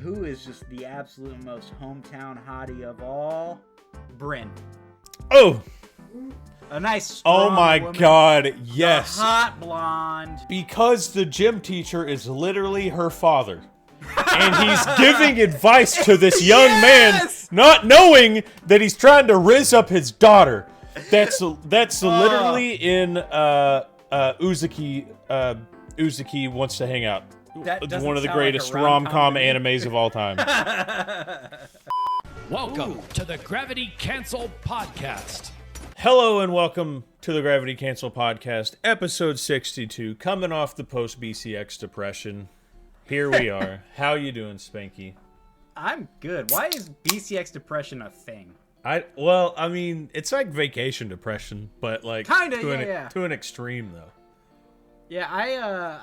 who is just the absolute most hometown hottie of all? Bryn. Oh! A nice strong Oh my woman. God, yes. The hot blonde. Because the gym teacher is literally her father. And he's giving advice to this young Yes! man, not knowing that he's trying to rizz up his daughter. That's literally in Uzuki Wants to Hang Out. That It's doesn't one of the sound like a greatest rom-com rom-com to me. animes of all time. Welcome to the Gravity Cancel Podcast. Hello and welcome to the Gravity Cancel Podcast, episode 62, coming off the post-BCX depression. Here we are. How you doing, Spanky? I'm good. Why is BCX depression a thing? Well, I mean, it's like vacation depression, but like Kinda, to an extreme though. Yeah,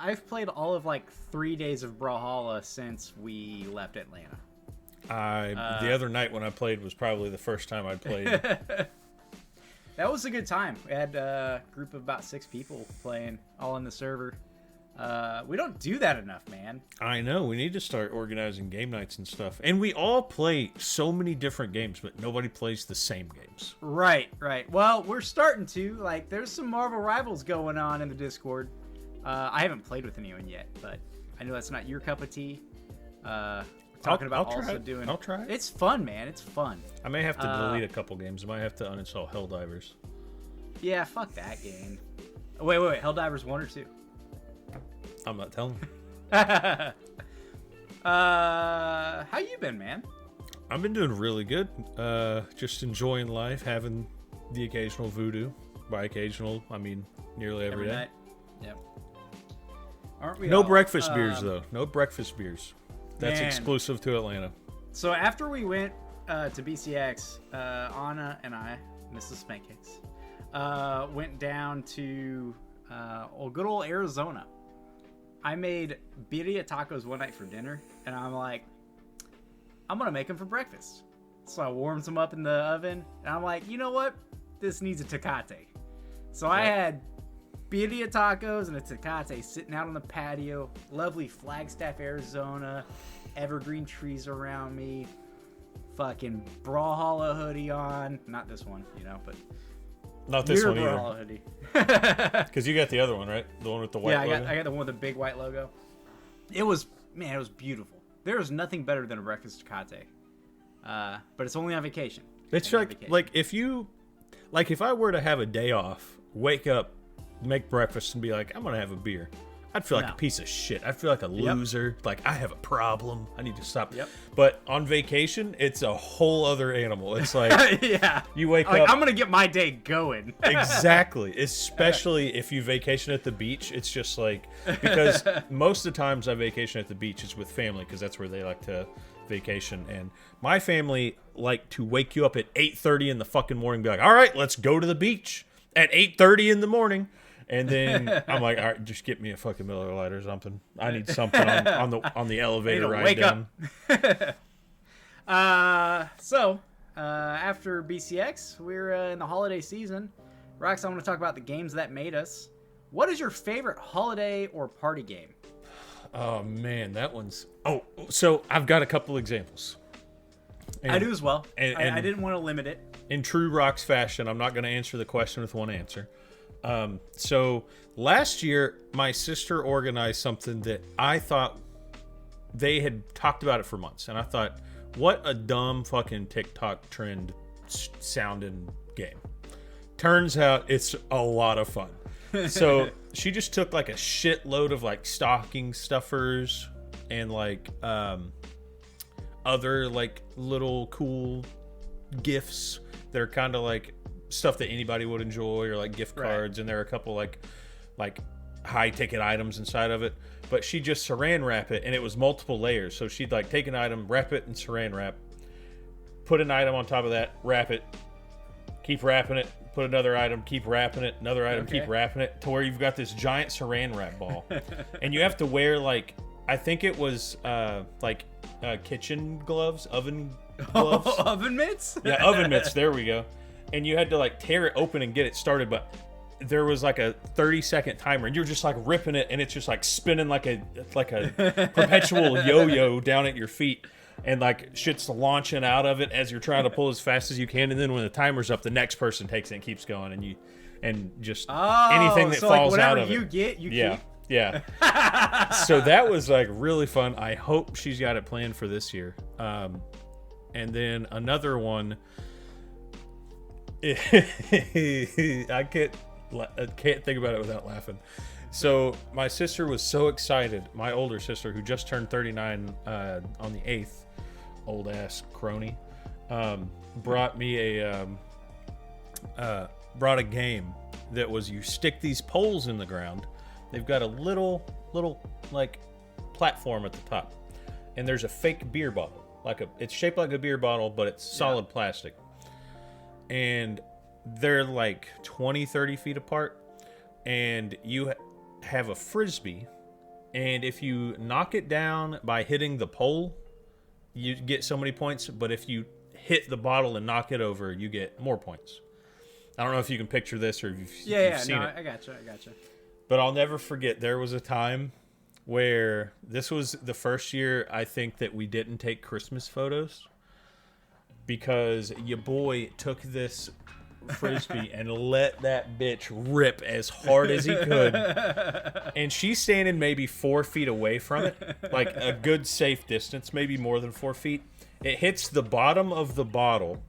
I've played all of like 3 days of Brawlhalla since we left Atlanta. The other night when I played was probably the first time I played. That was a good time. We had a group of about 6 people playing all in the server. We don't do that enough, man. I know, we need to start organizing game nights and stuff. And we all play so many different games, but nobody plays the same games. Right. Well, we're starting to. Like, there's some Marvel Rivals going on in the Discord. I haven't played with anyone yet, but I know that's not your cup of tea. Talking about I'll try also it. doing. I'll try it. It's fun, man. It's fun. I may have to delete a couple games. I might have to uninstall Helldivers. Yeah, fuck that game. Wait. Helldivers 1 or 2? I'm not telling you. How you been, man? I've been doing really good. Just enjoying life, having the occasional voodoo. By occasional, I mean nearly every day. Night. Yep. Aren't we No all? breakfast beers, though. No breakfast beers. That's Man. exclusive to Atlanta. So after we went to BCX, Anna and I, Mrs. Spankcakes, went down to good old Arizona. I made birria tacos one night for dinner, and I'm like, I'm gonna make them for breakfast. So I warmed them up in the oven, and I'm like, you know what? This needs a tecate. So I had birria tacos and a tecate sitting out on the patio. Lovely Flagstaff, Arizona. Evergreen trees around me. Fucking Brawlhalla hoodie on. Not this one, but Not this your one Brawlhalla either. hoodie. Because you got the other one, right? The one with the white Yeah, logo? I got the one with the big white logo. It was beautiful. There is nothing better than a breakfast tecate. But it's only on vacation. It's Only on like vacation. if I were to have a day off, wake up, make breakfast, and be like, I'm going to have a beer. I'd feel like No. a piece of shit. I'd feel like a loser. Like, I have a problem. I need to stop. Yep. But on vacation, it's a whole other animal. It's like, Yeah. you wake Like, up. I'm gonna get my day going. Exactly. Especially if you vacation at the beach. It's just like, because most of the times I vacation at the beach is with family, because that's where they like to vacation. And my family like to wake you up at 8:30 in the fucking morning, be like, all right, let's go to the beach at 8:30 in the morning. And then I'm like, all right, just get me a fucking Miller Lite or something. I need something on the elevator ride wake down. up. So after BCX, we're in the holiday season. Rox, I want to talk about the games that made us. What is your favorite holiday or party game? Oh man, that one's. Oh, so I've got a couple examples. And I do as well. and- I didn't want to limit it. in true Rox fashion, I'm not going to answer the question with one answer. So last year, my sister organized something that I thought they had talked about it for months. And I thought, what a dumb fucking TikTok trend sounding game. Turns out it's a lot of fun. So she just took like a shitload of like stocking stuffers and like other like little cool gifts that are kind of like stuff that anybody would enjoy, or like gift cards, and there are a couple like high ticket items inside of it. But she just saran wrap it, and it was multiple layers. So she'd like take an item, wrap it in saran wrap, put an item on top of that, wrap it, keep wrapping it, put another item, keep wrapping it, another item, keep wrapping it, to where you've got this giant saran wrap ball. And you have to wear like, I think it was kitchen gloves, oven gloves. Oven mitts? Yeah, oven mitts. There we go. And you had to like tear it open and get it started, but there was like a 30-second timer, and you're just like ripping it, and it's just like spinning like a perpetual yo-yo down at your feet, and like shit's launching out of it as you're trying to pull as fast as you can, and then when the timer's up, the next person takes it and keeps going, and just anything that falls out of it. Keep. Yeah. So that was like really fun. I hope she's got it planned for this year. And then another one. I can't think about it without laughing. So my sister was so excited. My older sister, who just turned 39 on the 8th, old ass crony, brought me brought a game that was you stick these poles in the ground. They've got a little like platform at the top, and there's a fake beer bottle. It's shaped like a beer bottle, but it's solid plastic. And they're like 20-30 feet apart, and you have a frisbee, and if you knock it down by hitting the pole, you get so many points, but if you hit the bottle and knock it over, you get more points. I don't know if you can picture this or if you've seen it. I gotcha. But I'll never forget, there was a time where this was the first year I think that we didn't take Christmas photos, because your boy took this frisbee and let that bitch rip as hard as he could. And she's standing maybe 4 feet away from it, like a good safe distance, maybe more than 4 feet. It hits the bottom of the bottle.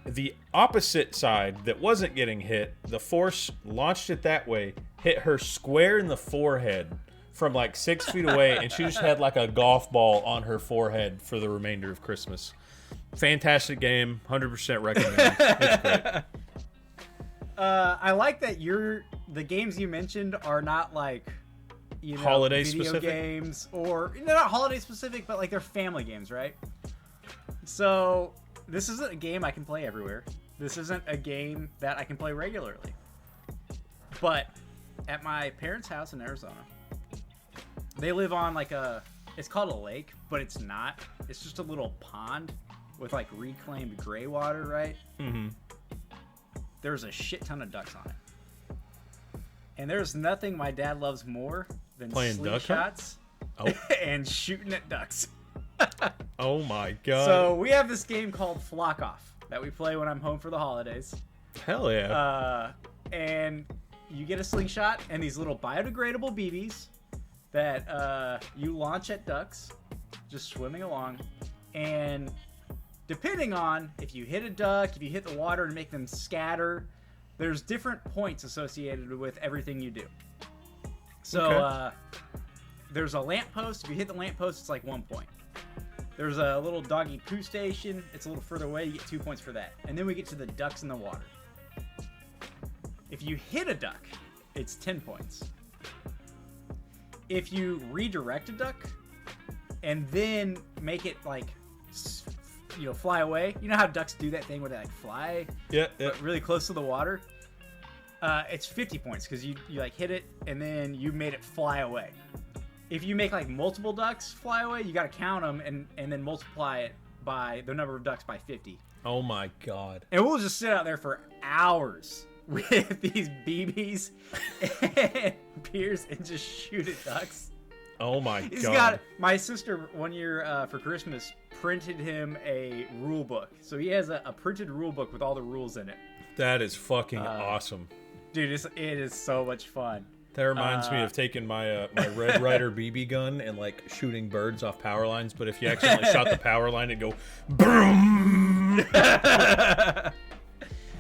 The opposite side that wasn't getting hit, the force launched it that way, hit her square in the forehead from like 6 feet away, and she just had like a golf ball on her forehead for the remainder of Christmas. Fantastic game, 100% recommend. It's great. I like that the games you mentioned are not like, holiday video specific games, or they're not holiday specific, but like they're family games, right? So this isn't a game I can play everywhere. This isn't a game that I can play regularly. But at my parents' house in Arizona, they live on like it's called a lake, but it's not. It's just a little pond with like reclaimed gray water, right? Mm-hmm. There's a shit ton of ducks on it. And there's nothing my dad loves more than playing slingshots and shooting at ducks. Oh my god. So we have this game called Flock Off that we play when I'm home for the holidays. Hell yeah. And you get a slingshot and these little biodegradable BBs that you launch at ducks just swimming along. And depending on if you hit a duck, if you hit the water and make them scatter, there's different points associated with everything you do. So there's a lamppost. If you hit the lamppost, it's like 1 point. There's a little doggy poo station. It's a little further away. You get 2 points for that. And then we get to the ducks in the water. If you hit a duck, it's 10 points. If you redirect a duck and then make it like, fly away. You know how ducks do that thing where they like fly? Yeah. But really close to the water? It's 50 points because you like hit it and then you made it fly away. If you make like multiple ducks fly away, you got to count them and then multiply it by the number of ducks by 50. Oh my god. And we'll just sit out there for hours with these BBs and beers and just shoot at ducks. Oh my god. My sister one year for Christmas printed him a rule book. So he has a printed rule book with all the rules in it. That is fucking awesome. Dude, it is so much fun. That reminds me of taking my my Red Ryder BB gun and like shooting birds off power lines. But if you accidentally shot the power line, it'd go boom.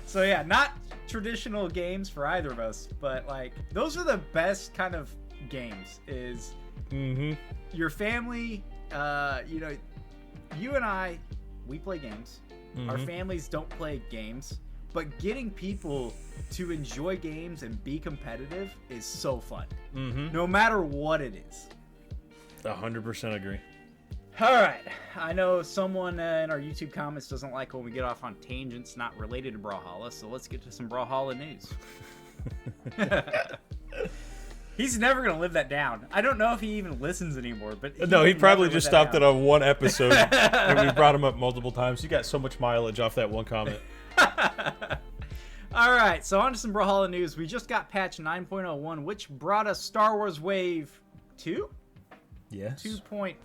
So yeah, not traditional games for either of us, but like those are the best kind of games. Is your family, you and I, we play games. Our families don't play games. But getting people to enjoy games and be competitive is so fun. No matter what it is. 100% agree. All right. I know someone in our YouTube comments doesn't like when we get off on tangents not related to Brawlhalla, so let's get to some Brawlhalla news. He's never going to live that down. I don't know if he even listens anymore. But no, he probably just stopped it on one episode, and we brought him up multiple times. You got so much mileage off that one comment. All right, so on to some Brawlhalla news. We just got patch 9.01, which brought us Star Wars Wave 2? Yes. 2.5?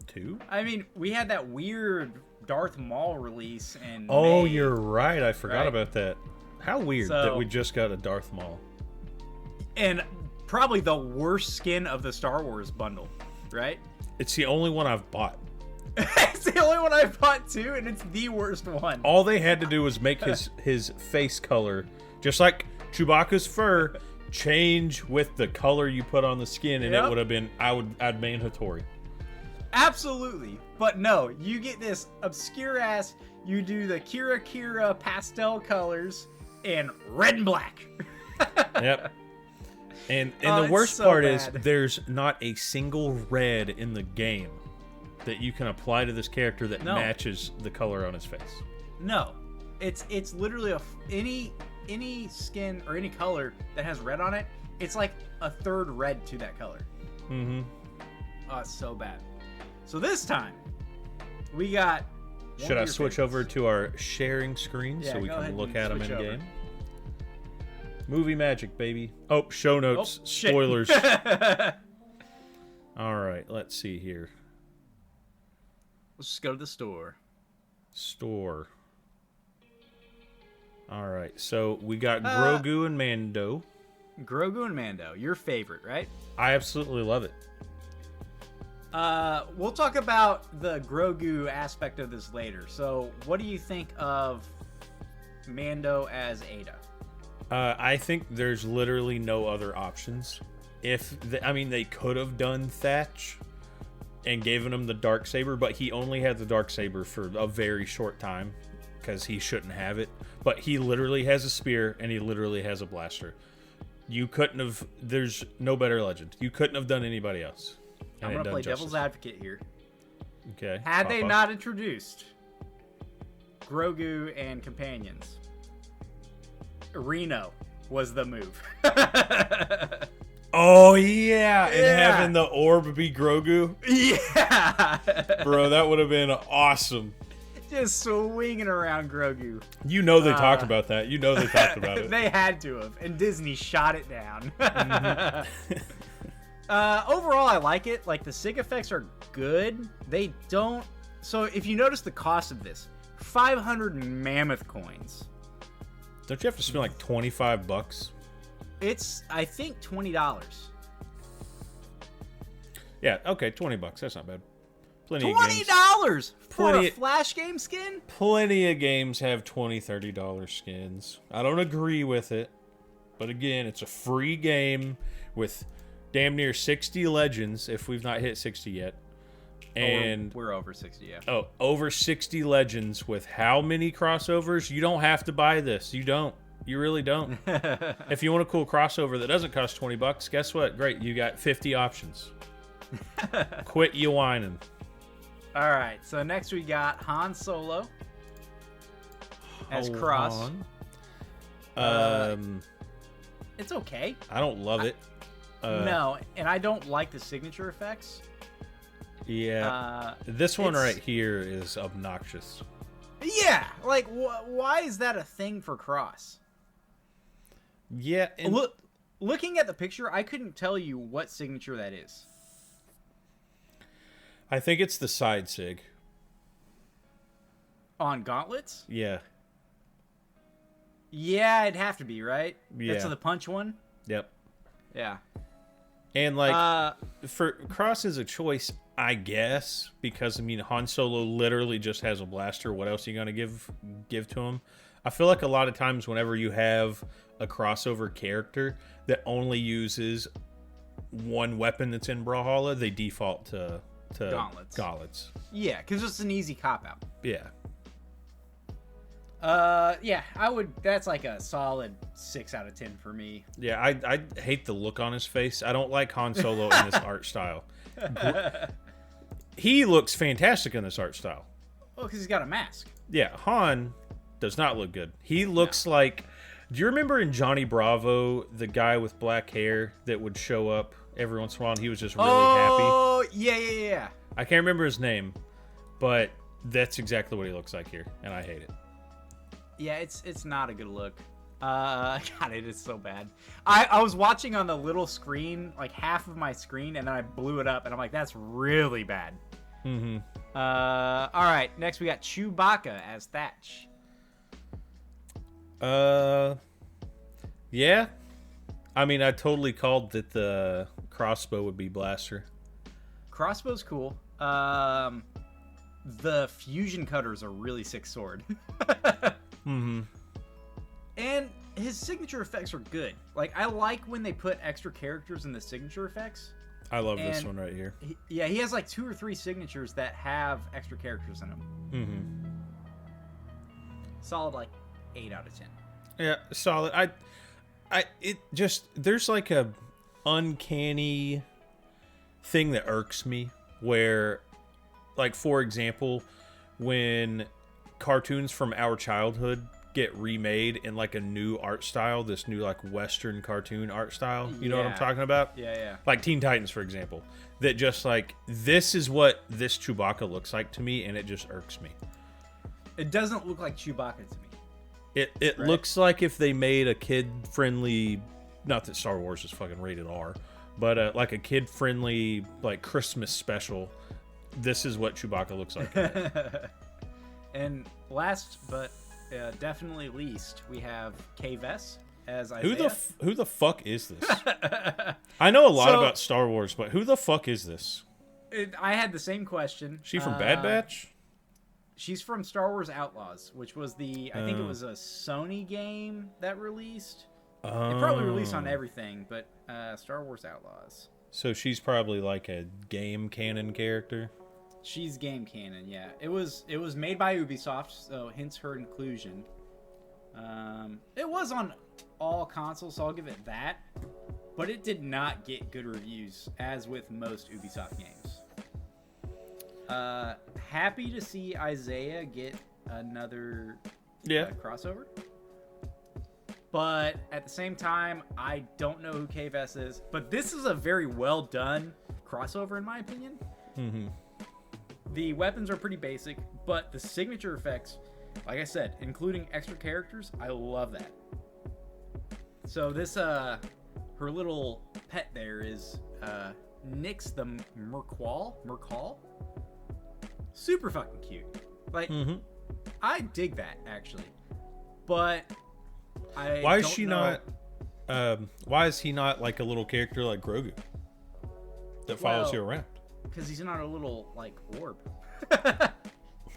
2? I mean, we had that weird Darth Maul release in Oh, May, you're right. I forgot right? about that. How weird that we just got a Darth Maul. And probably the worst skin of the Star Wars bundle, right? It's the only one I've bought. It's the only one I bought too, and it's the worst one. All they had to do was make his face color, just like Chewbacca's fur, change with the color you put on the skin, and it would have been I'd made Hattori. Absolutely, but no, you get this obscure ass. You do the Kira pastel colors and red and black. Yep. And Oh, the worst so part is bad. there's not a single red in the game that you can apply to this character that matches the color on his face. No, it's literally any skin or any color that has red on it. It's like a third red to that color. Mm-hmm. Oh, it's so bad. So this time, we got. Should I switch over to our sharing screen so we go ahead can look and at them switch in over. game? Movie magic, baby. Oh, show notes. Oh, shit. Spoilers. All right, let's see here. Let's just go to the store. Store. All right, so we got Grogu and Mando. Grogu and Mando, your favorite, right? I absolutely love it. We'll talk about the Grogu aspect of this later. So, what do you think of Mando as Ada? I think there's literally no other options. They could have done Thatch and given him the Darksaber, but he only had the Darksaber for a very short time because he shouldn't have it. But he literally has a spear and he literally has a blaster. You couldn't have. There's no better legend. You couldn't have done anybody else. I'm gonna play devil's advocate here. Okay. Had they not introduced Grogu and companions, Reno was the move. Oh yeah, and having the orb be Grogu. Yeah, Bro, that would have been awesome. just swinging around Grogu. You know they talked about that. You know they talked about it. They had to have, and Disney shot it down. Mm-hmm. Overall, I like it. Like, the SIG effects are good. They don't. So, if you notice the cost of this, 500 mammoth coins. Don't you have to spend like $25? It's, I think, $20. Yeah, okay, $20. That's not bad. Plenty of games. $20 for Plenty- a Flash game skin? Plenty of games have $20, $30 skins. I don't agree with it. But again, it's a free game with damn near 60 legends, if we've not hit 60 yet. And we're over 60, yeah. oh, over 60 legends with how many crossovers? You don't have to buy this. You don't. You really don't. If you want a cool crossover that doesn't cost $20, guess what? Great, you got 50 options. Quit you whining. All right, so next we got Han Solo as Cross. It's okay. I don't love it. No, and I don't like the signature effects. Yeah. This one right here is obnoxious. Yeah, like why is that a thing for Cross? Yeah. And Looking at the picture, I couldn't tell you what signature that is. I think it's the side sig. On gauntlets? Yeah. Yeah, it'd have to be, right? Yeah. That's the punch one? Yep. Yeah. And like for Cross is a choice, I guess, because I mean Han Solo literally just has a blaster. What else are you gonna give to him? I feel like a lot of times whenever you have a crossover character that only uses one weapon that's in Brawlhalla, they default to gauntlets. Yeah, because it's an easy cop-out. Yeah. Yeah, I would. That's like a solid 6 out of 10 for me. Yeah, I hate the look on his face. I don't like Han Solo in this art style. He looks fantastic in this art style. Oh, because he's got a mask. Yeah, Han does not look good. He looks like... Do you remember in Johnny Bravo, the guy with black hair that would show up every once in a while and he was just really happy? Oh, yeah. I can't remember his name, but that's exactly what he looks like here, and I hate it. Yeah, it's not a good look. God, it is so bad. I was watching on the little screen, like half of my screen, and then I blew it up, and I'm like, that's really bad. Mm-hmm. All right, next we got Chewbacca as Thatch. Yeah. I mean, I totally called that the crossbow would be Blaster. Crossbow's cool. The fusion cutter's a really sick sword. Mm-hmm. And his signature effects are good. Like, I like when they put extra characters in the signature effects. I love this one right here. He has like 2 or 3 signatures that have extra characters in them. Mm-hmm. Solid, like 8 out of 10. Yeah, solid. There's like a uncanny thing that irks me where, like, for example, when cartoons from our childhood get remade in like a new art style, this new like Western cartoon art style, you know what I'm talking about? Yeah. Like Teen Titans, for example, that just like, this is what this Chewbacca looks like to me, and it just irks me. It doesn't look like Chewbacca to me. It right? Looks like if they made a kid-friendly, not that Star Wars is fucking rated R, but like a kid-friendly like Christmas special. This is what Chewbacca looks like. And last but definitely least, we have K-Vess as Isaiah. Who the fuck is this? I know a lot about Star Wars, but who the fuck is this? I had the same question. She from Bad Batch? She's from Star Wars Outlaws, which was I think it was a Sony game that released. It probably released on everything, but Star Wars Outlaws. So she's probably like a game canon character? She's game canon, yeah. It was made by Ubisoft, so hence her inclusion. It was on all consoles, so I'll give it that. But it did not get good reviews, as with most Ubisoft games. Happy to see Isaiah get another crossover. But at the same time, I don't know who K-Vess is. But this is a very well done crossover, in my opinion. Mm-hmm. The weapons are pretty basic, but the signature effects, like I said, including extra characters, I love that. So this, her little pet there is Nyx the Mercal. Super fucking cute. Like, I dig that, actually. But why is she not? Why is he not like a little character like Grogu that follows you around? Because he's not a little like orb.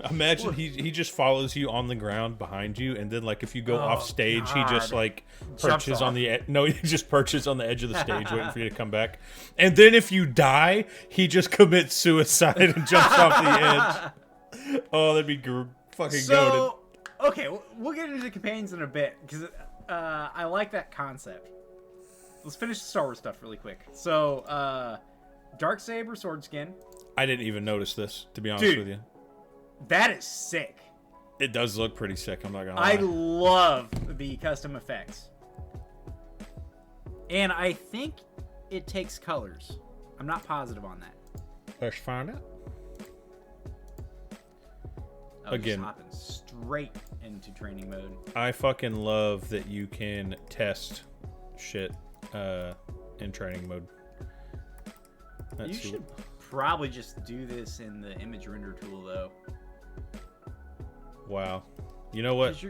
Imagine he just follows you on the ground behind you, and then like if you go off stage, he just like perches on the he just perches on the edge of the stage waiting for you to come back. And then if you die, he just commits suicide and jumps off the edge. Oh, that'd be fucking goated. Okay, we'll get into the companions in a bit because I like that concept. Let's finish the Star Wars stuff really quick. So, Darksaber sword skin. I didn't even notice this, to be honest with you. That is sick. It does look pretty sick, I'm not gonna lie. I love the custom effects. And I think it takes colors. I'm not positive on that. Let's find out. Again, just hopping straight into training mode. I fucking love that you can test shit in training mode. You should probably just do this in the image render tool, though. Wow. You know what?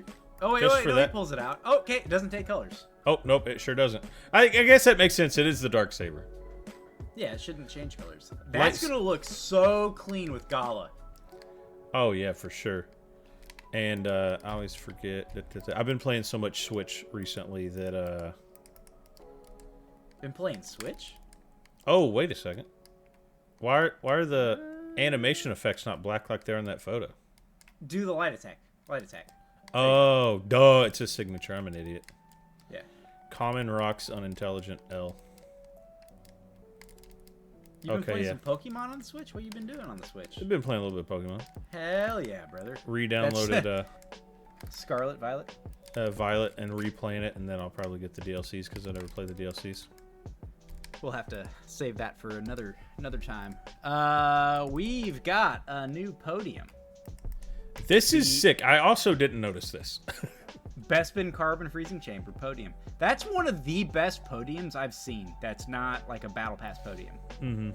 Oh, wait, no, he pulls it out. Oh, okay, it doesn't take colors. Oh, nope, it sure doesn't. I guess that makes sense. It is the Darksaber. Yeah, it shouldn't change colors. That's going to look so clean with Gala. Oh, yeah, for sure. And I always forget that I've been playing so much Switch recently that... Been playing Switch? Oh, wait a second. Why are the animation effects not black like they're in that photo? Do the light attack. Light attack. Oh, duh. It's a signature. I'm an idiot. Yeah. Common rocks unintelligent L. You've been playing some Pokemon on the Switch? What have you been doing on the Switch? I've been playing a little bit of Pokemon. Hell yeah, brother. Re-downloaded Scarlet, Violet? Violet and replaying it, and then I'll probably get the DLCs because I never play the DLCs. We'll have to save that for another time. We've got a new podium. This is sick. I also didn't notice this. Bespin Carbon Freezing Chamber podium. That's one of the best podiums I've seen. That's not like a Battle Pass podium. Mm-hmm.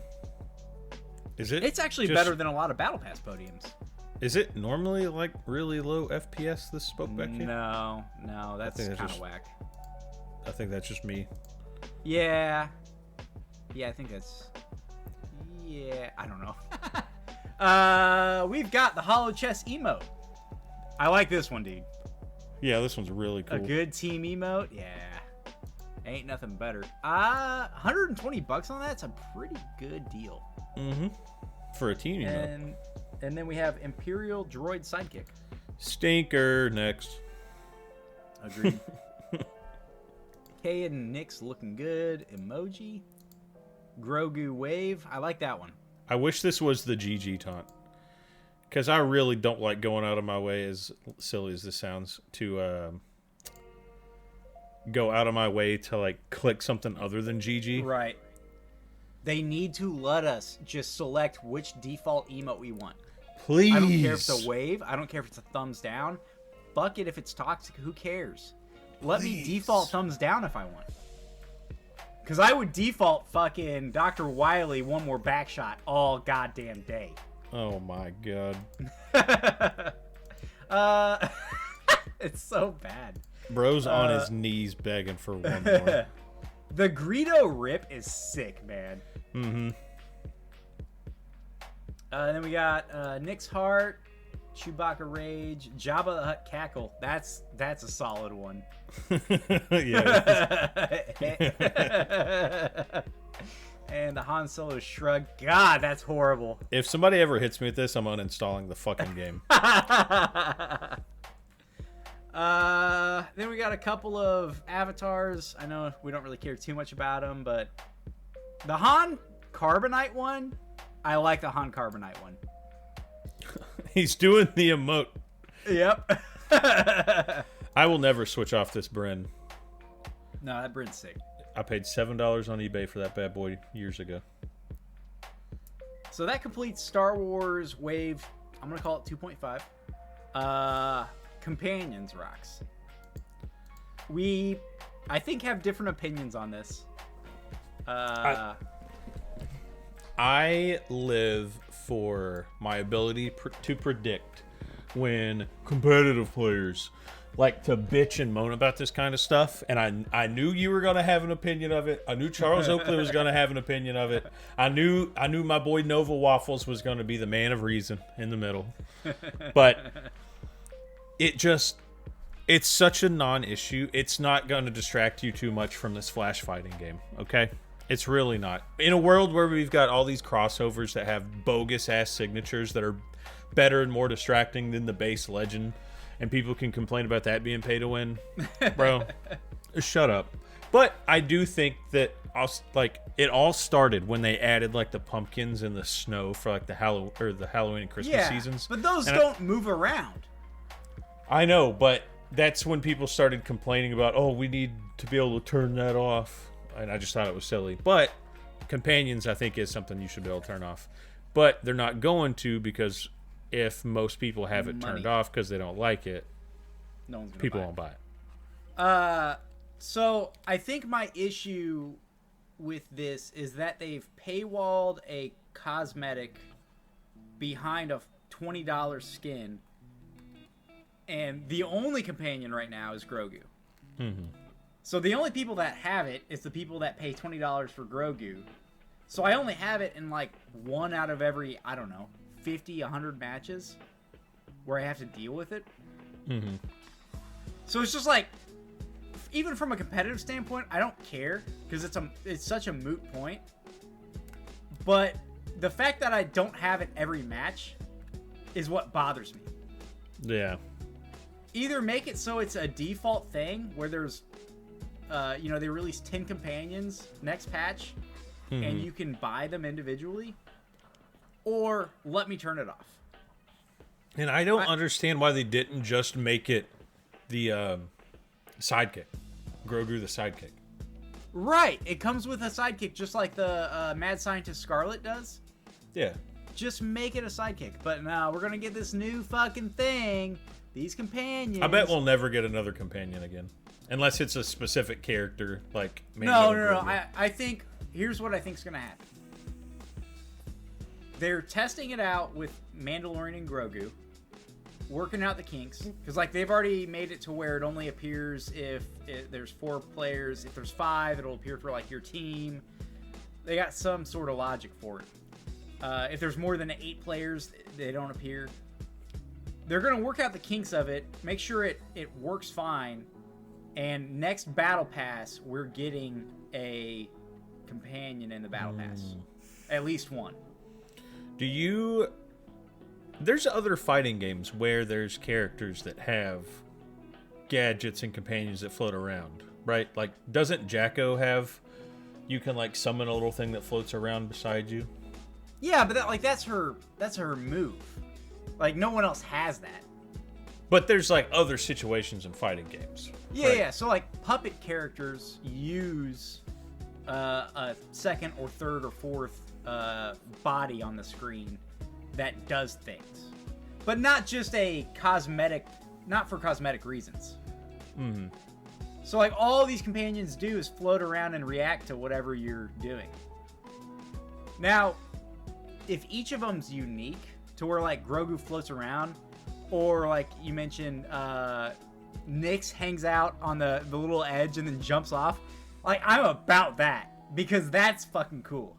Is it? It's actually better than a lot of Battle Pass podiums. Is it normally like really low FPS? This spoke back here. No, that's kind of whack. I think that's just me. Yeah, I think that's. Yeah, I don't know. We've got the Hollow Chest emote. I like this one, dude. Yeah, this one's really cool. A good team emote, yeah. Ain't nothing better. $120 on that's a pretty good deal. Mm-hmm. For a team emote. And then we have Imperial Droid Sidekick. Stinker next. Agreed. Kay and Nyx looking good. Emoji. Grogu Wave. I like that one. I wish this was the GG taunt. Because I really don't like going out of my way, as silly as this sounds, to go out of my way to like click something other than GG. Right. They need to let us just select which default emote we want. Please. I don't care if it's a wave. I don't care if it's a thumbs down. Fuck it if it's toxic. Who cares? Let me default thumbs down if I want. Because I would default fucking Dr. Wily one more back shot all goddamn day. Oh my god. It's so bad. Bro's on his knees begging for one more. The Greedo Rip is sick, man. Mm-hmm. Then we got Nyx Heart, Chewbacca Rage, Jabba the Hutt Cackle. That's a solid one. Yeah. And the Han Solo Shrug. God, that's horrible. If somebody ever hits me with this, I'm uninstalling the fucking game. Then we got a couple of avatars. I know we don't really care too much about them, but the Han Carbonite one, I like the Han Carbonite one. He's doing the emote. Yep. I will never switch off this Bryn. No, that Bryn's sick. I paid $7 on eBay for that bad boy years ago. So that completes Star Wars Wave, I'm going to call it 2.5. Companions, Rox. We, I think, have different opinions on this. I live for my ability to predict when competitive players like to bitch and moan about this kind of stuff, and I knew you were gonna have an opinion of it. I knew Charles Oakley was gonna have an opinion of it. I knew my boy Nova Waffles was gonna be the man of reason in the middle. But it's such a non-issue. It's not gonna distract you too much from this flash fighting game, okay? It's really not. In a world where we've got all these crossovers that have bogus ass signatures that are better and more distracting than the base legend, and people can complain about that being pay to win, bro, shut up. But I do think that it all started when they added like the pumpkins and the snow for like the Halloween and Christmas seasons. But those don't move around. I know, but that's when people started complaining about, oh, we need to be able to turn that off. And I just thought it was silly. But companions, I think, is something you should be able to turn off. But they're not going to, because if most people have it turned off because they don't like it, no one's gonna people buy won't buy it. So I think my issue with this is that they've paywalled a cosmetic behind a $20 skin, and the only companion right now is Grogu. Mm-hmm. So the only people that have it is the people that pay $20 for Grogu. So I only have it in like one out of every, I don't know, 50, 100 matches where I have to deal with it. Mm-hmm. So it's just like, even from a competitive standpoint, I don't care, because it's such a moot point. But the fact that I don't have it every match is what bothers me. Yeah. Either make it so it's a default thing where there's, they release 10 companions next patch, mm-hmm. and you can buy them individually, or let me turn it off. And I don't understand why they didn't just make it the sidekick. Grogu the sidekick. Right. It comes with a sidekick just like the Mad Scientist Scarlet does. Yeah. just make it a sidekick. But no, we're gonna get this new fucking thing. These companions. I bet we'll never get another companion again, unless it's a specific character like. No. I think here's what I think's gonna happen. They're testing it out with Mandalorian and Grogu, working out the kinks, because like they've already made it to where it only appears if there's 4 players. If there's 5, it'll appear for like your team. They got some sort of logic for it. If there's more than 8 players, they don't appear. They're gonna work out the kinks of it, make sure it works fine, and next Battle Pass we're getting a companion in the Battle Pass, at least one. There's other fighting games where there's characters that have gadgets and companions that float around, right? Like, doesn't Jacko have, you can like summon a little thing that floats around beside you? Yeah, but that's her move. Like, no one else has that. But there's like other situations in fighting games. Yeah, right? yeah. So like puppet characters use a second or third or fourth body on the screen that does things, but not just not for cosmetic reasons. Mm-hmm. So like all these companions do is float around and react to whatever you're doing. Now, if each of them's unique to where like Grogu floats around, or like you mentioned, Nyx hangs out on the little edge and then jumps off, like I'm about that, because that's fucking cool.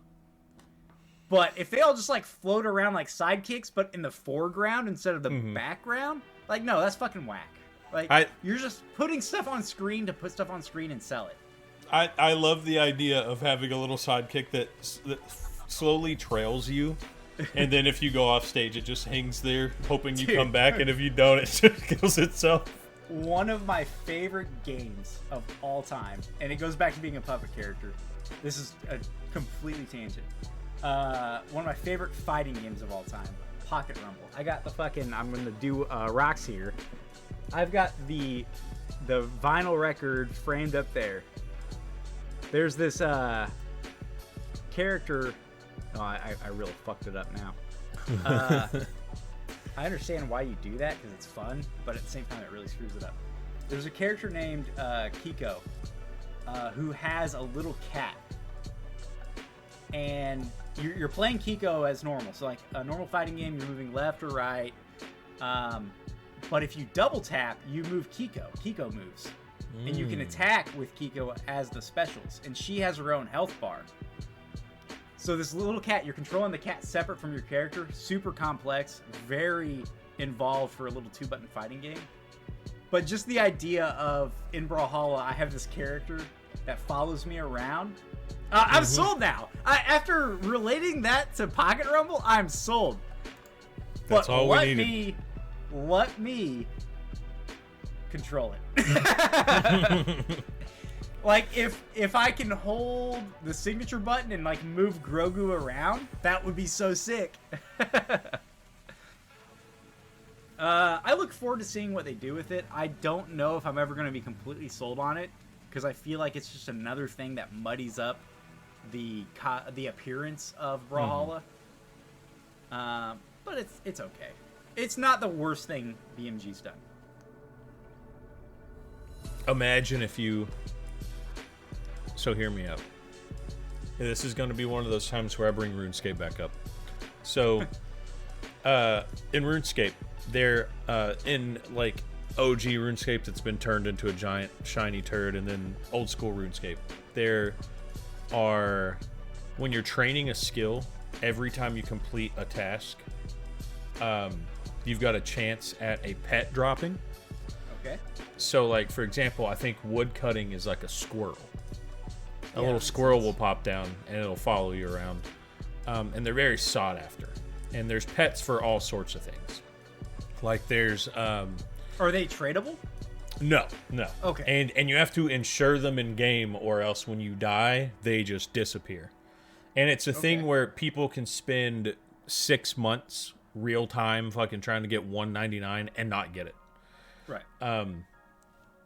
But if they all just like float around like sidekicks, but in the foreground instead of the background, like no, that's fucking whack. Like you're just putting stuff on screen to put stuff on screen and sell it. I love the idea of having a little sidekick that slowly trails you, and then if you go off stage, it just hangs there, hoping you come back, and if you don't, it just kills itself. One of my favorite games of all time, and it goes back to being a puppet character. This is a completely tangent. One of my favorite fighting games of all time, Pocket Rumble. I got the fucking, I'm gonna do rocks here. I've got the vinyl record framed up there. There's this character. Oh, I really fucked it up now. I understand why you do that because it's fun, but at the same time it really screws it up. There's a character named Kiko who has a little cat. And you're playing Kiko as normal. So like a normal fighting game, you're moving left or right. But if you double tap, you move Kiko. Kiko moves. And you can attack with Kiko as the specials. And she has her own health bar. So this little cat, you're controlling the cat separate from your character. Super complex. Very involved for a little 2-button fighting game. But just the idea of, in Brawlhalla, I have this character that follows me around. I'm sold now. After relating that to Pocket Rumble, I'm sold. That's but all we needed. Let me control it. Like if I can hold the signature button and like move Grogu around, that would be so sick. I look forward to seeing what they do with it. I don't know if I'm ever going to be completely sold on it, because I feel like it's just another thing that muddies up the appearance of Brawlhalla. But it's okay. It's not the worst thing BMG's done. Imagine if you... So hear me out. This is going to be one of those times where I bring RuneScape back up. So, in RuneScape, they're in like OG RuneScape that's been turned into a giant shiny turd, and then old school RuneScape. There are, when you're training a skill, every time you complete a task, you've got a chance at a pet dropping. Okay. So, like, for example, I think wood cutting is like a squirrel. A little squirrel will pop down and it'll follow you around. And they're very sought after. And there's pets for all sorts of things. Like there's... Are they tradable? No. Okay. And you have to insure them in game, or else when you die, they just disappear. And it's a thing where people can spend 6 months real time fucking trying to get 199 and not get it. Right.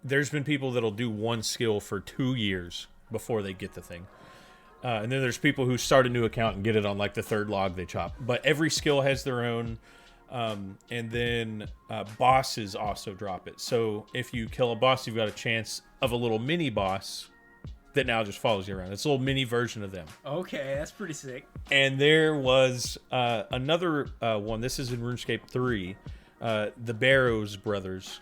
There's been people that'll do one skill for 2 years before they get the thing. And then there's people who start a new account and get it on like the third log they chop. But every skill has their own. And then bosses also drop it. So if you kill a boss, you've got a chance of a little mini boss that now just follows you around. It's a little mini version of them. Okay, that's pretty sick. And there was another one. This is in RuneScape 3. The Barrows brothers,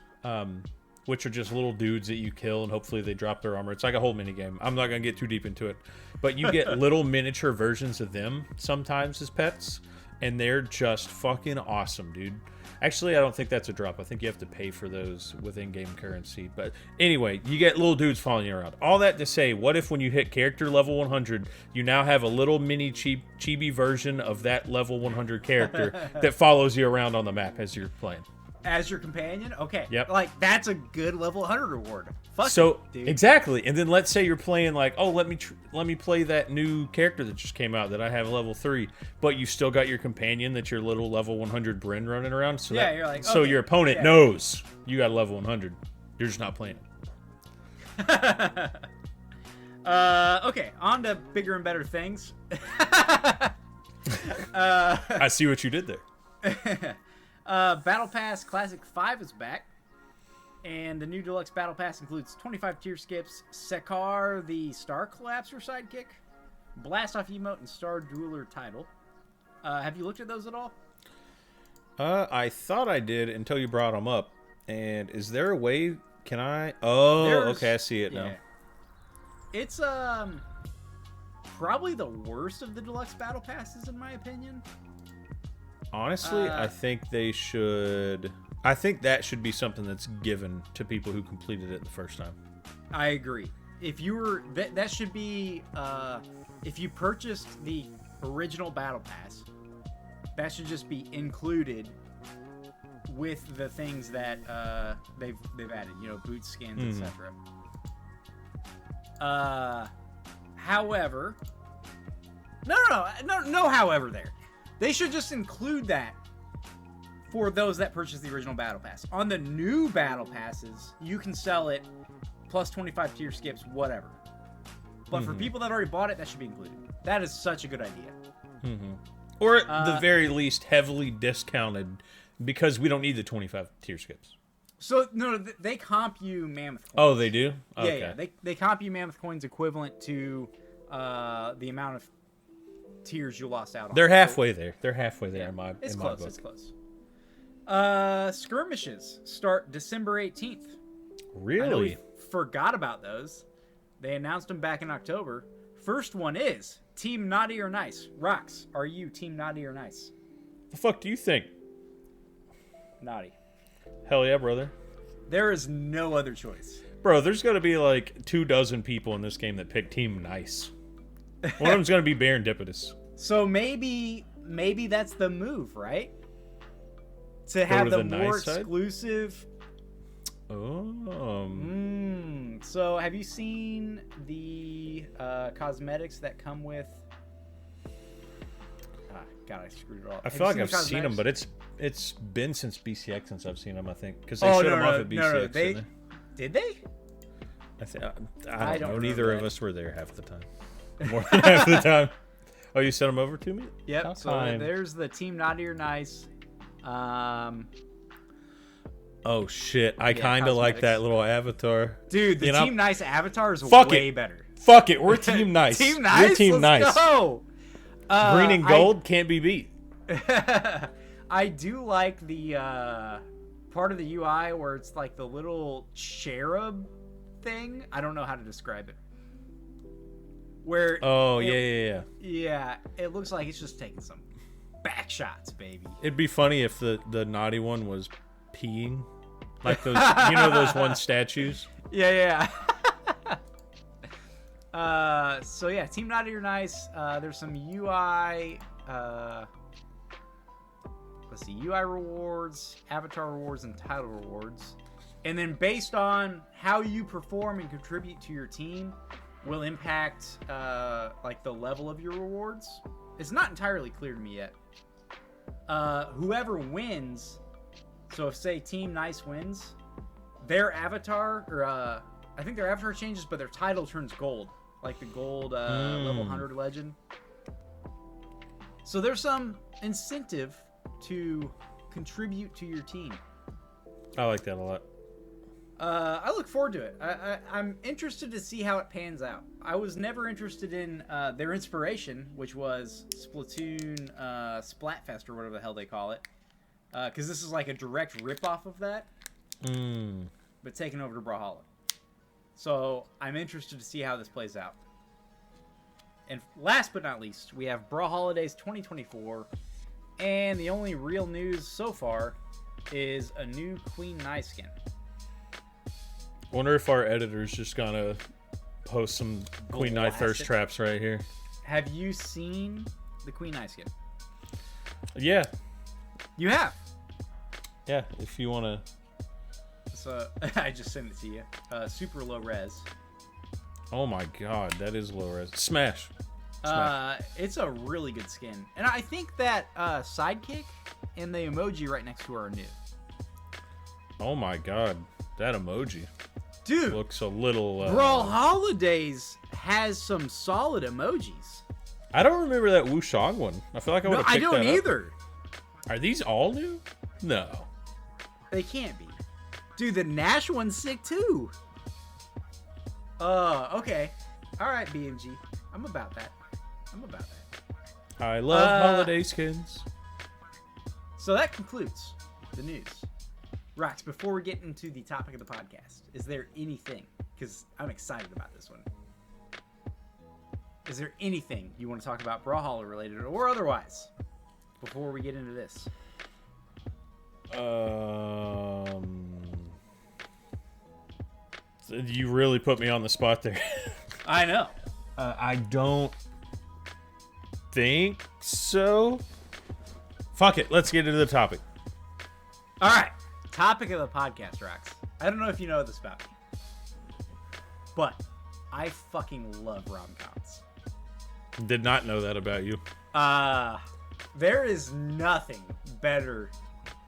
which are just little dudes that you kill, and hopefully they drop their armor. It's like a whole mini game. I'm not going to get too deep into it. But you get little miniature versions of them sometimes as pets. And they're just fucking awesome, dude. Actually, I don't think that's a drop. I think you have to pay for those with in-game currency. But anyway, you get little dudes following you around. All that to say, what if when you hit character level 100, you now have a little mini chibi version of that level 100 character that follows you around on the map as you're playing? As your companion? Okay. Yep. Like, that's a good level 100 reward. Fuck so it, dude. Exactly. And then let's say you're playing like, oh, let me play that new character that just came out that I have level 3, but you still got your companion that's your little level 100 Bryn running around. So yeah, you're like, so okay, your opponent knows you got level 100. You're just not playing it. Okay, on to bigger and better things. I see what you did there. Battle Pass Classic 5 is back, and the new Deluxe Battle Pass includes 25 tier skips, Sekar the Star Collapser sidekick, Blast Off emote, and Star Dueler title. Have you looked at those at all? I thought I did until you brought them up. And is there a way? Can I? Oh, okay, I see it now. It's probably the worst of the Deluxe Battle Passes in my opinion. Honestly, I think they should. I think that should be something that's given to people who completed it the first time. I agree. If you were that should be if you purchased the original Battle Pass, that should just be included with the things that they've added. You know, boot skins, etc. However, no. However, there. They should just include that for those that purchase the original Battle Pass. On the new Battle Passes, you can sell it plus 25 tier skips, whatever. But for people that already bought it, that should be included. That is such a good idea. Or at the very least, heavily discounted because we don't need the 25 tier skips. So, no, they comp you Mammoth coins. Oh, they do? Okay. Yeah. They comp you Mammoth coins equivalent to the amount of tiers you lost out on. They're halfway there. They're halfway there in my It's in close. my book. It's close. Skirmishes start December 18th. Really? I know we forgot about those. They announced them back in October. First one is Team Naughty or Nice. Rox, are you Team Naughty or Nice? The fuck do you think? Naughty. Hell yeah, brother. There is no other choice. Bro, there's got to be like 24 people in this game that pick Team Nice. One of them's going to be Barendipitous. So maybe that's the move, right? To have the more exclusive. Oh. So have you seen the cosmetics that come with? God, I screwed it all. I feel like I've seen them, but it's been since BCX since I've seen them. I think because they showed them off at BCX. No, did they? I don't know. Neither of us were there half the time. More than half the time. Oh, you sent them over to me? Yep. How So kind. there's the Team Naughty or Nice. Oh shit! I kind of like that little avatar, dude. The you Team Nice avatar is Fuck way it. better. Fuck it, we're Team Nice. Team Nice. We're Team Let's Nice. Go. Green and gold can't be beat. I do like the part of the UI where it's like the little cherub thing. I don't know how to describe it. Where yeah. Yeah, it looks like it's just taking some back shots, baby. It'd be funny if the naughty one was peeing, like those those one statues. Yeah. So yeah, Team Naughty or Nice. There's some UI. Let's see, UI rewards, avatar rewards, and title rewards. And then based on how you perform and contribute to your team will impact like the level of your rewards. It's not entirely clear to me yet. Whoever wins, so if say Team Nice wins, their avatar, or I think their avatar changes, but their title turns gold. like the gold level 100 legend. So there's some incentive to contribute to your team. I like that a lot. I look forward to it. I'm interested to see how it pans out. I was never interested in their inspiration, which was Splatoon Splatfest or whatever the hell they call it. Because this is like a direct ripoff of that, but taken over to Brawlhalla. So I'm interested to see how this plays out. And last but not least, we have Brawl Holidays 2024, and the only real news so far is a new Queen Nai skin. Wonder if our editor's just gonna post some Queen Nai thirst traps right here. Have you seen the Queen Nai skin? Yeah. You have? Yeah, if you want to. So I just sent it to you. Super low res. Oh my god, that is low res. Smash. It's a really good skin. And I think that sidekick and the emoji right next to her are new. Oh my god, that emoji. Dude, looks a little... Brawl Holidays has some solid emojis. I don't remember that Wushang one. I feel like I would have picked that up. I don't either. Are these all new? No. They can't be. Dude, the Nash one's sick too. Okay. Alright, BMG. I'm about that. I love holiday skins. So that concludes the news. Rox, before we get into the topic of the podcast, is there anything, because I'm excited about this one, is there anything you want to talk about Brawlhalla related or otherwise before we get into this? You really put me on the spot there. I know. I don't think so. Fuck it. Let's get into the topic. All right. Topic of the podcast, Rox. I don't know if you know this about me, but I fucking love rom-coms. Did not know that about you. There is nothing better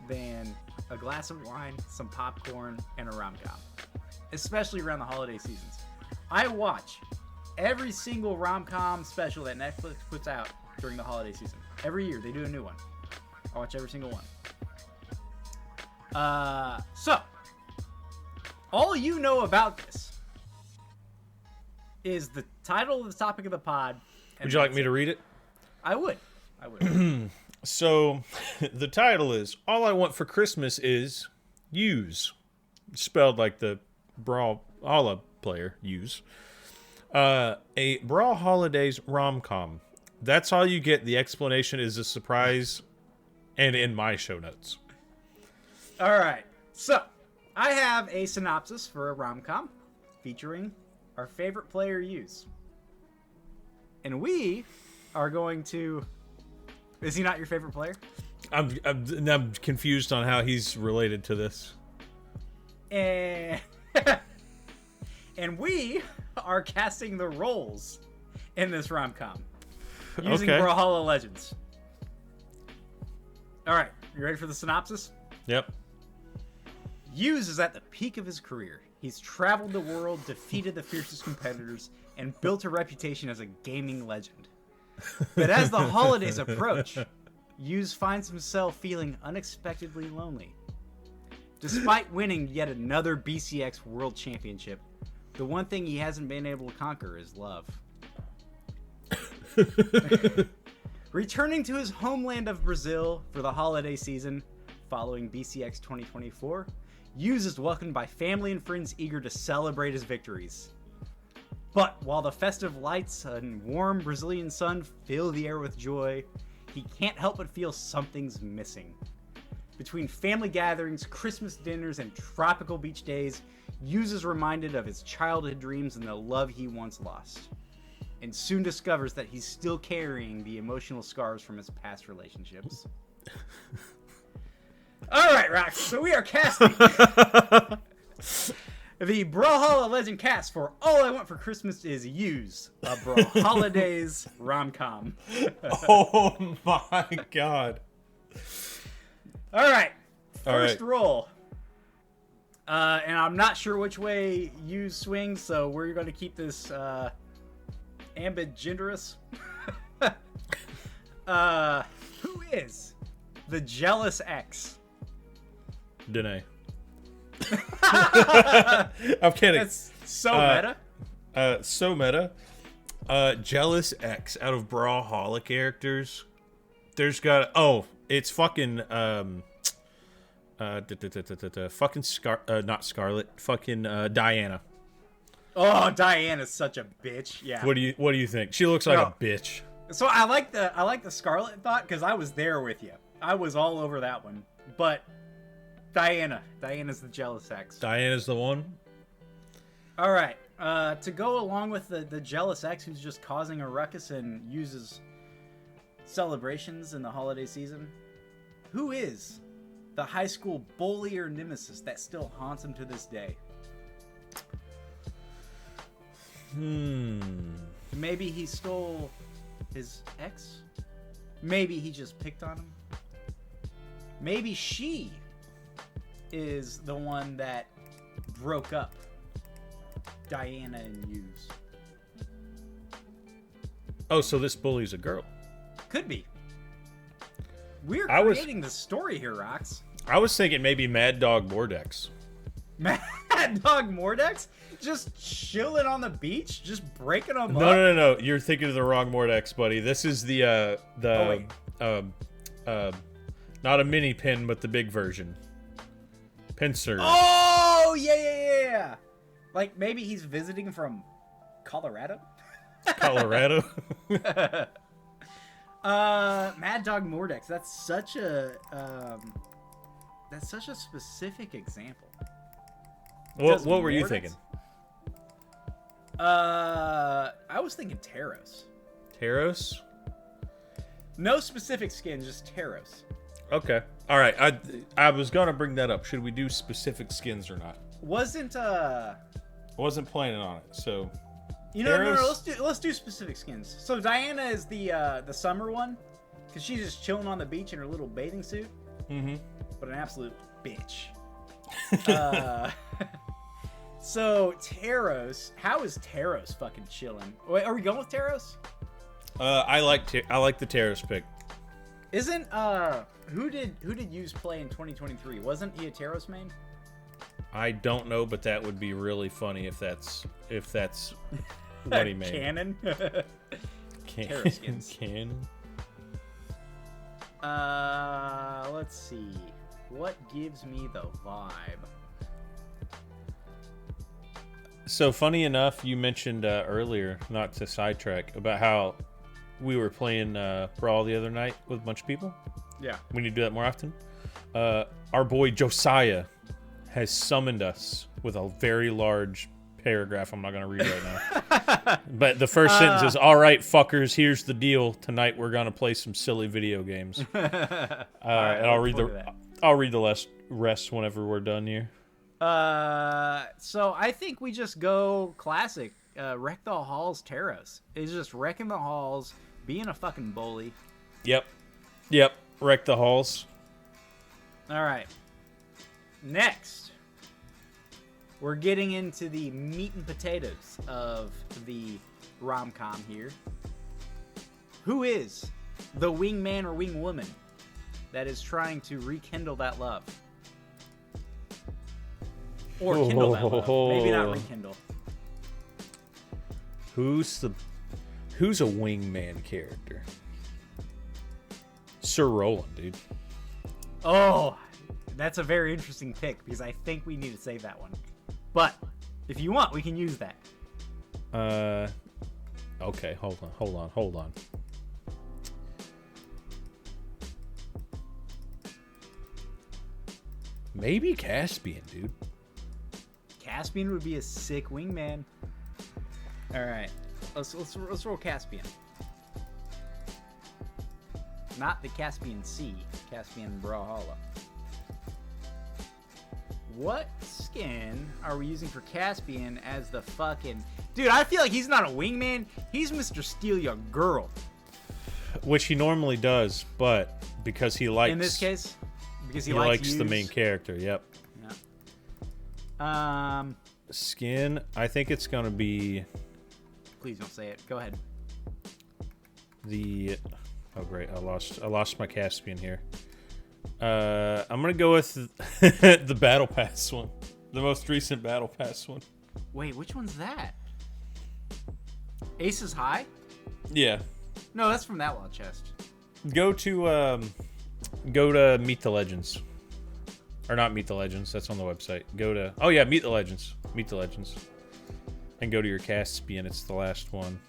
than a glass of wine, some popcorn, and a rom-com, especially around the holiday seasons. I watch every single rom-com special that Netflix puts out during the holiday season. Every year, they do a new one. I watch every single one. So, all you know about this is the title of the topic of the pod. Would you like me to read it? I would. So, the title is, All I Want for Christmas is Use. Spelled like the Brawlhalla player, use. A Brawl Holidays rom-com. That's all you get. The explanation is a surprise and in my show notes. All right. So, I have a synopsis for a rom-com featuring our favorite player, Use. And we are going to... Is he not your favorite player? I'm confused on how he's related to this. And we are casting the roles in this rom-com using Brawlhalla Legends. All right, you ready for the synopsis? Yep. Use is at the peak of his career. He's traveled the world, defeated the fiercest competitors, and built a reputation as a gaming legend. But as the holidays approach, Use finds himself feeling unexpectedly lonely. Despite winning yet another BCX World Championship, the one thing he hasn't been able to conquer is love. Returning to his homeland of Brazil for the holiday season, following BCX 2024, Use is welcomed by family and friends eager to celebrate his victories. But while the festive lights and warm Brazilian sun fill the air with joy, he can't help but feel something's missing. Between family gatherings, Christmas dinners, and tropical beach days, Use is reminded of his childhood dreams and the love he once lost, and soon discovers that he's still carrying the emotional scars from his past relationships. All right, Rox, so we are casting the Brawlhalla Legend cast for All I Want for Christmas is Use, a Brawl Holidays rom-com. Oh my god. All right, first right. roll. And I'm not sure which way Use swings, so we're going to keep this Ambigenderous. Who is the jealous ex? Danae. I'm kidding. That's so meta. So meta. Jealous X out of Brawlhalla characters. There's got it's fucking fucking not Scarlet, fucking Diana. Oh, Diana's such a bitch. Yeah. What do you think? She looks like a bitch. So I like the Scarlet thought because I was there with you. I was all over that one. But Diana's the jealous ex. Diana's the one. All right. To go along with the jealous ex who's just causing a ruckus and uses celebrations in the holiday season, who is the high school bully or nemesis that still haunts him to this day? Maybe he stole his ex? Maybe he just picked on him? Maybe she is the one that broke up Diana and Hughes. Oh, so this bully's a girl. Could be. We're creating the story here, Rox. I was thinking maybe Mad Dog Mordex. Mad Dog Mordex? Just chilling on the beach? Just breaking them up? No. You're thinking of the wrong Mordex, buddy. This is the not a mini pin, but the big version. Pincer. Oh, yeah. Like, maybe he's visiting from Colorado? Colorado? Mad Dog Mordex. That's such a specific example. What were you thinking? I was thinking Taros. Taros? No specific skin, just Taros. Okay. All right. I was gonna bring that up. Should we do specific skins or not? I wasn't planning on it. So. No. Let's do specific skins. So Diana is the summer one, because she's just chilling on the beach in her little bathing suit. Mm-hmm. But an absolute bitch. So Taros, how is Taros fucking chilling? Wait, are we going with Taros? I like the Taros pick. Isn't who did Hughes play in 2023? Wasn't he a Taros main? I don't know, but that would be really funny if that's what he made. Canon. Taros skins. Canon. Let's see. What gives me the vibe? So funny enough, you mentioned earlier, not to sidetrack, about how we were playing Brawl the other night with a bunch of people. Yeah. We need to do that more often. Our boy Josiah has summoned us with a very large paragraph I'm not going to read right now. But the first sentence is, "All right, fuckers, here's the deal. Tonight we're going to play some silly video games." Right, and I'll read the rest whenever we're done here. So I think we just go classic. Wreck the halls Taros. It's just wrecking the halls, being a fucking bully. Yep. Wreck the halls. All right. Next, we're getting into the meat and potatoes of the rom-com here. Who is the wingman or wingwoman that is trying to rekindle that love? Or kindle that love. Maybe not rekindle. Who's a wingman character? Sir Roland, dude. Oh, that's a very interesting pick because I think we need to save that one. But if you want, we can use that. Okay, hold on. Maybe Caspian, dude. Caspian would be a sick wingman. All right, let's roll Caspian. Not the Caspian Sea, Caspian Brawlhalla. What skin are we using for Caspian as the fucking... Dude, I feel like he's not a wingman. He's Mr. Steal Your Girl. Which he normally does, but because he likes... In this case? Because he likes the main character, yep. Yeah. Skin, I think it's going to be... Please don't say it. Go ahead. Oh great, I lost my Caspian here. I'm gonna go with the Battle Pass one, the most recent Battle Pass one. Wait, which one's that? Aces High? Yeah. No, that's from that Outlaw chest. Go to Meet the Legends, or not Meet the Legends. That's on the website. Meet the Legends. Meet the Legends, and go to your Caspian. It's the last one.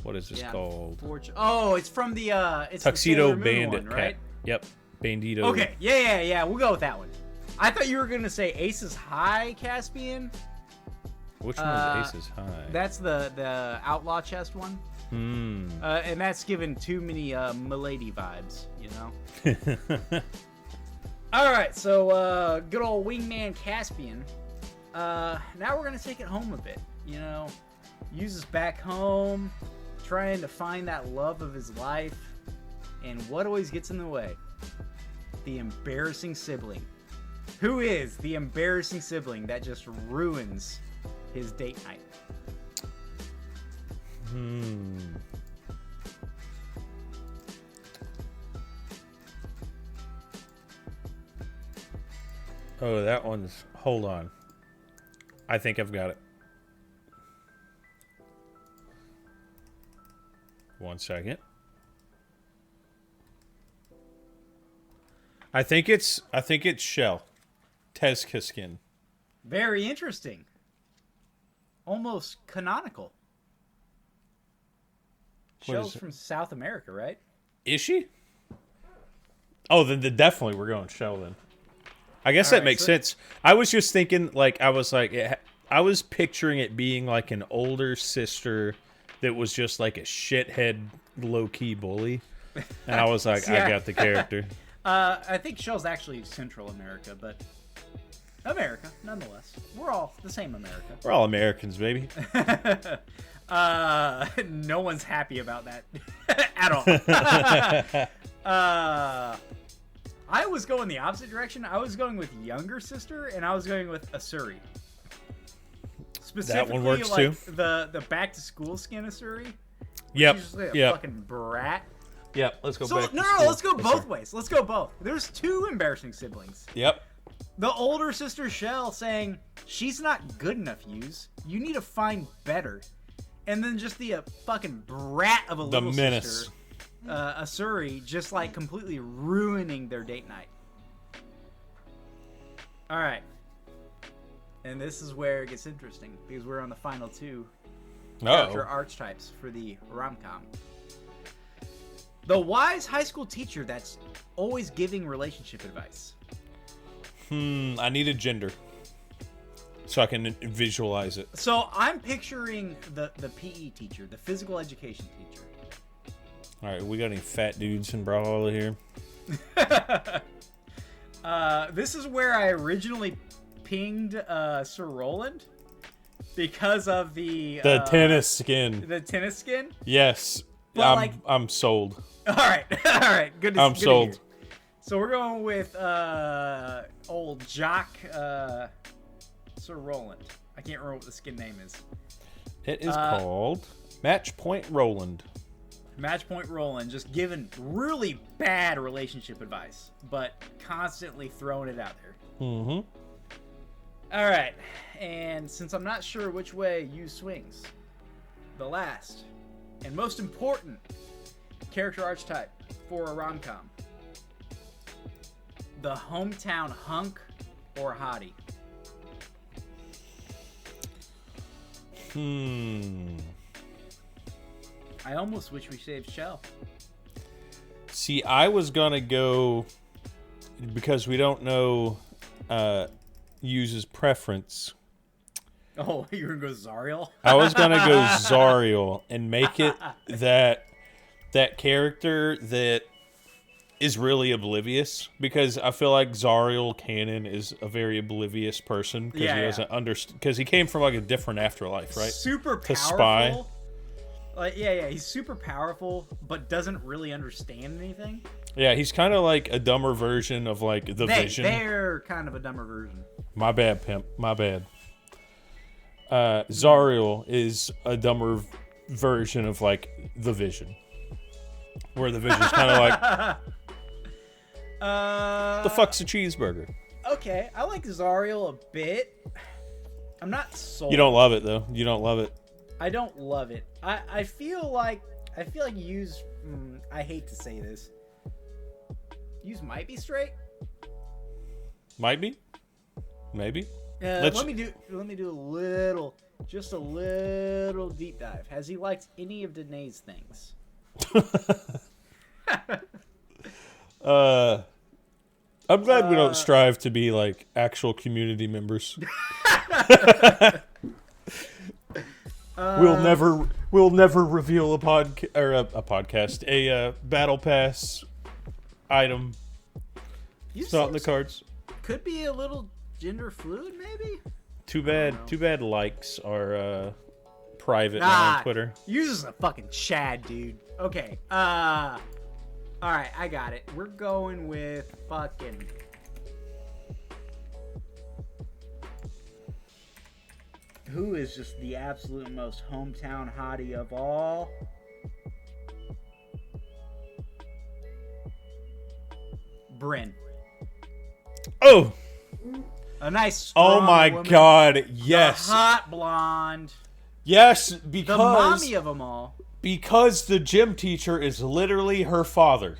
What is this called? It's from the it's Tuxedo the Sailor Moon Bandit. one, right? Yep, Bandito. Okay, yeah. We'll go with that one. I thought you were gonna say Aces High Caspian. Which one is Aces High? That's the Outlaw chest one. And that's given too many Milady vibes, you know. All right, so good old Wingman Caspian. Now we're gonna take it home a bit, you know. Uses back home, trying to find that love of his life, and what always gets in the way? The embarrassing sibling. Who is the embarrassing sibling that just ruins his date night? Oh, that one's... Hold on. I think I've got it. 1 second. I think it's Shell. Tezca. Very interesting. Almost canonical. Shell's from South America, right? Is she? Oh, then definitely we're going Shell then. I guess that makes sense. I was just thinking, I was picturing it being like an older sister that was just like a shithead, low-key bully. And I was like, I got the character. I think Shell's actually Central America, but America, nonetheless. We're all the same America. We're all Americans, baby. No one's happy about that at all. I was going the opposite direction. I was going with younger sister, and I was going with Asuri. Specifically, that one works like too. The back to school skin Asuri. Yep. She's just like a yep. fucking brat. Yep. Let's go. So back no, to school. let's go both ways. Let's go both. There's two embarrassing siblings. Yep. The older sister Shell saying she's not good enough. You need to find better. And then just the fucking brat of a little sister, Asuri, just like completely ruining their date night. All right. And this is where it gets interesting, because we're on the final two character archetypes for the rom-com. The wise high school teacher that's always giving relationship advice. I need a gender so I can visualize it. So I'm picturing the PE teacher, the physical education teacher. All right, we got any fat dudes in Brawlhalla here? This is where I originally pinged Sir Roland because of the tennis skin. The tennis skin? Yes. But I'm sold. All right. Good I'm sold. So we're going with old jock Sir Roland. I can't remember what the skin name is. It is called Match Point Roland. Match Point Roland, just giving really bad relationship advice, but constantly throwing it out there. Mm-hmm. All right, and since I'm not sure which way you swings, the last and most important character archetype for a rom-com: the hometown hunk or hottie. I almost wish we saved Shell. See, I was gonna go because we don't know Yu's preference. Oh, you were gonna go Zariel? I was gonna go Zariel and make it that character that is really oblivious, because I feel like Zariel Cannon is a very oblivious person because he doesn't understand, because he came from like a different afterlife, right? Super powerful. To spy. Like, yeah, he's super powerful, but doesn't really understand anything. Yeah, he's kind of like a dumber version of like the Vision. They're kind of a dumber version. My bad, pimp. My bad. Zariel is a dumber version of like the Vision, where the Vision's kind of like, the fuck's a cheeseburger? Okay, I like Zariel a bit. I'm not sold. You don't love it though. You don't love it. I don't love it. I feel like Use. I hate to say this. Use might be straight. Might be. Maybe. Let me do just a little deep dive. Has he liked any of Danae's things? I'm glad we don't strive to be like actual community members. We'll never reveal a podcast, a battle pass item. It's not in the cards. Could be a little gender fluid, maybe. Too bad. Likes are private now on Twitter. You're just a fucking Chad, dude. Okay. All right, I got it. We're going with fucking. Who is just the absolute most hometown hottie of all? Bryn. Oh. A nice strong Oh my woman. God, yes. The hot blonde. Yes, The because mommy of them all. because the gym teacher is literally her father.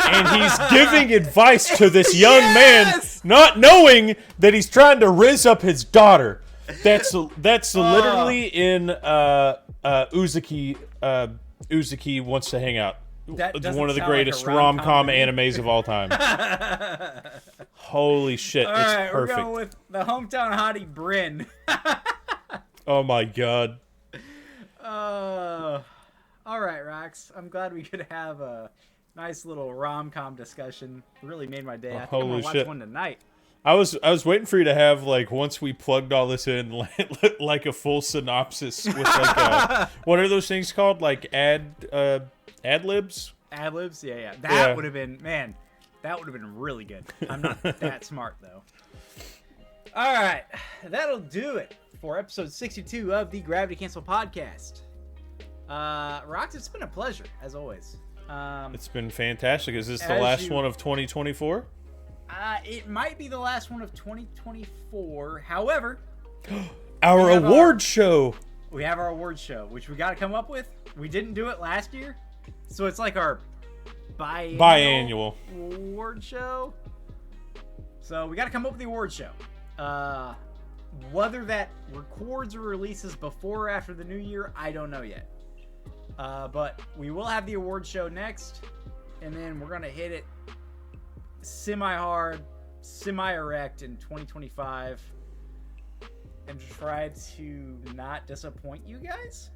And he's giving advice to this young Yes! man, not knowing that he's trying to rizz up his daughter. That's literally in Uzuki. Uzuki Wants to Hang Out. That It's doesn't one of the sound like a greatest rom-com rom-com to me. animes of all time. Holy shit, All it's right, we're perfect. going with the hometown hottie Bryn. Oh my God. All right, Rox. I'm glad we could have a nice little rom-com discussion. Really made my day. I think I'm Holy gonna watch shit. one tonight. I was waiting for you to have, like, once we plugged all this in, like a full synopsis with like what are those things called? Like ad-libs? Ad-libs? Yeah. Yeah. That would have been, man, that would have been really good. I'm not that smart, though. All right, that'll do it for episode 62 of the Gravity Cancel podcast. Rox, it's been a pleasure, as always. It's been fantastic. Is this the As last you- one of 2024? It might be the last one of 2024. However, Our We have award show. we have our award show, which we got to come up with. We didn't do it last year, so it's like our biannual award show. So we got to come up with the award show. Whether that records or releases before or after the new year, I don't know yet. But we will have the award show next, and then we're gonna hit it semi-hard, semi-erect in 2025, and try to not disappoint you guys.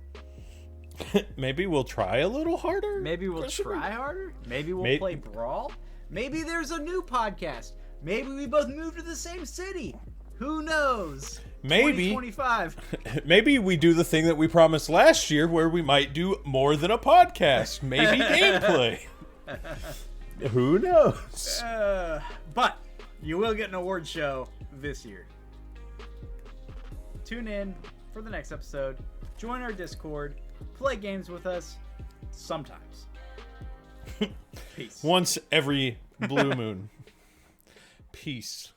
Maybe we'll try a little harder. Maybe we'll try harder. Maybe we'll play Brawl. Maybe there's a new podcast. Maybe we both move to the same city. Who knows? Maybe 2025. Maybe we do the thing that we promised last year, where we might do more than a podcast. Maybe gameplay. Who knows? But you will get an award show this year. Tune in for the next episode. Join our Discord. Play games with us. Sometimes. Peace. Once every blue moon. Peace.